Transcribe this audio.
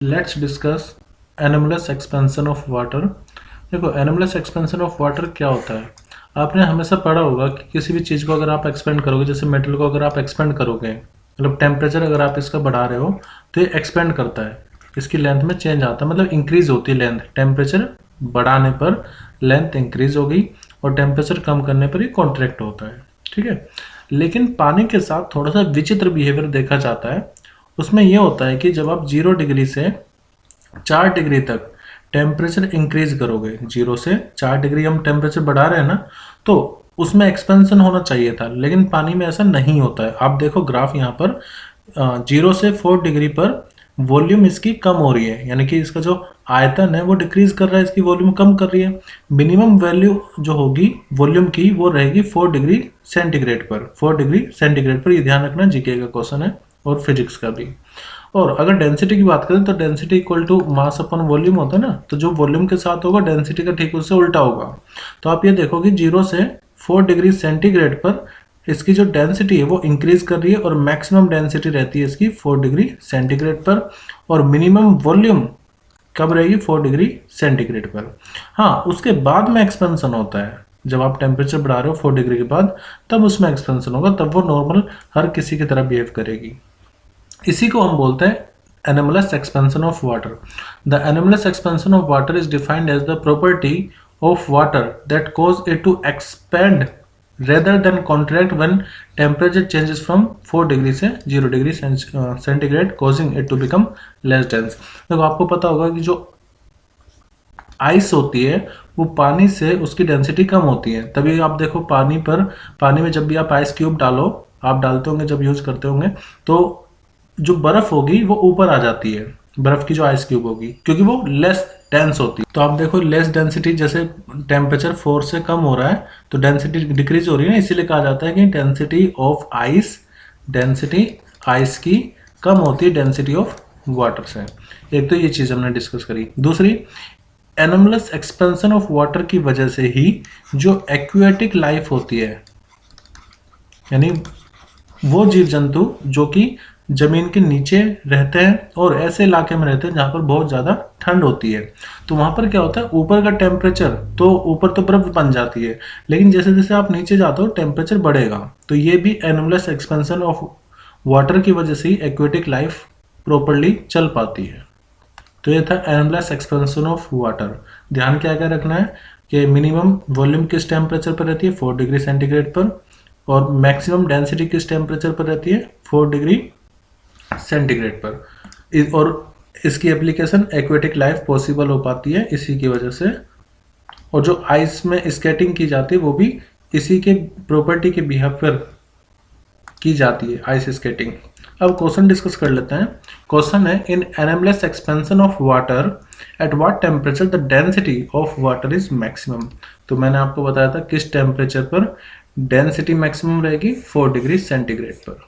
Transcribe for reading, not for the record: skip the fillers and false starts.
Let's discuss anomalous expansion of water. देखो, anomalous expansion of water क्या होता है। आपने हमेशा पढ़ा होगा कि किसी भी चीज़ को अगर आप एक्सपेंड करोगे, जैसे मेटल को अगर आप एक्सपेंड करोगे, मतलब टेम्परेचर अगर आप इसका बढ़ा रहे हो तो ये एक्सपेंड करता है, इसकी लेंथ में चेंज आता है, मतलब इंक्रीज होती है लेंथ। टेम्परेचर बढ़ाने पर लेंथ इंक्रीज होगी और टेम्परेचर कम करने पर ये कॉन्ट्रैक्ट होता है। ठीक है, लेकिन पानी के साथ थोड़ा सा विचित्र बिहेवियर देखा जाता है। उसमें यह होता है कि जब आप 0 डिग्री से 4 डिग्री तक टेम्परेचर इंक्रीज करोगे, 0 से 4 डिग्री हम टेम्परेचर बढ़ा रहे हैं ना, तो उसमें एक्सपेंशन होना चाहिए था, लेकिन पानी में ऐसा नहीं होता है। आप देखो ग्राफ यहाँ पर 0 से 4 डिग्री पर वॉल्यूम इसकी कम हो रही है, यानी कि इसका जो आयतन है वो डिक्रीज कर रहा है, इसकी वॉल्यूम कम कर रही है। मिनिमम वैल्यू जो होगी वॉल्यूम की वो रहेगी 4 डिग्री सेंटीग्रेड पर। 4 डिग्री सेंटीग्रेड पर, ये ध्यान रखना, जीके का क्वेश्चन है और फिजिक्स का भी। और अगर डेंसिटी की बात करें तो density equal to mass upon volume होता है ना, तो जो वॉल्यूम के साथ होगा डेंसिटी का ठीक उससे उल्टा होगा। तो आप ये देखो कि 0 से 4 डिग्री सेंटीग्रेड पर इसकी जो डेंसिटी है वो इंक्रीज कर रही है और मैक्सिमम डेंसिटी रहती है इसकी 4 डिग्री सेंटीग्रेड पर, और मिनिमम वॉल्यूम कब रहेगी 4 डिग्री सेंटीग्रेड पर। हाँ, उसके बाद में एक्सपेंशन होता है, जब आप टेम्परेचर बढ़ा रहे हो 4 डिग्री के बाद, तब उसमें एक्सपेंशन होगा, तब वो नॉर्मल हर किसी की तरह बिहेव करेगी। इसी को हम बोलते हैं anomalous expansion of water. The anomalous expansion of water is defined as the property of water that cause it to expand rather than contract when temperature changes from 4 degree से 0 degree centigrade, causing it to become less dense. देखो, आपको पता होगा कि जो ice होती है वो पानी से उसकी डेंसिटी कम होती है, तभी आप देखो पानी में जब भी आप आइस क्यूब डालो, आप डालते होंगे जब यूज करते होंगे, तो जो बर्फ होगी वो ऊपर आ जाती है, बर्फ की जो आइस क्यूब होगी, क्योंकि वो लेस डेंस होती है। तो आप देखो लेस डेंसिटी, जैसे टेम्परेचर 4 से कम हो रहा है तो डेंसिटी डिक्रीज हो रही है ना, इसीलिए कहा जाता है कि डेंसिटी आइस की कम होती है डेंसिटी ऑफ वाटर से। एक तो ये चीज हमने डिस्कस करी। दूसरी, एनोमलस एक्सपेंशन ऑफ वाटर की वजह से ही जो एक्वेटिक लाइफ होती है, यानी वो जीव जंतु जो कि जमीन के नीचे रहते हैं और ऐसे इलाके में रहते हैं जहां पर बहुत ज्यादा ठंड होती है, तो वहां पर क्या होता है, ऊपर का टेम्परेचर, तो ऊपर तो बर्फ बन जाती है, लेकिन जैसे जैसे आप नीचे जाते हो टेम्परेचर बढ़ेगा। तो ये भी एनोमलस एक्सपेंशन ऑफ वाटर की वजह से ही एक्वेटिक लाइफ प्रॉपरली चल पाती है। तो ये था एनोमलस एक्सपेंशन ऑफ वाटर। ध्यान क्या क्या रखना है कि मिनिमम वॉल्यूम किस टेम्परेचर पर रहती है 4 डिग्री सेंटीग्रेड पर, और मैक्सिमम डेंसिटी किस टेम्परेचर पर रहती है 4 डिग्री सेंटीग्रेड पर, और इसकी एप्लीकेशन एक्वेटिक लाइफ पॉसिबल हो पाती है इसी की वजह से। और जो आइस में स्केटिंग की जाती है वो भी इसी के प्रॉपर्टी के बिहाफ पर की जाती है, आइस स्केटिंग। अब क्वेश्चन डिस्कस कर लेते हैं। क्वेश्चन है, in anomalous expansion of water at what temperature the density of water is maximum. तो मैंने आपको बताया था किस टेम्परेचर पर डेंसिटी मैक्सिमम रहेगी 4 डिग्री सेंटीग्रेड पर।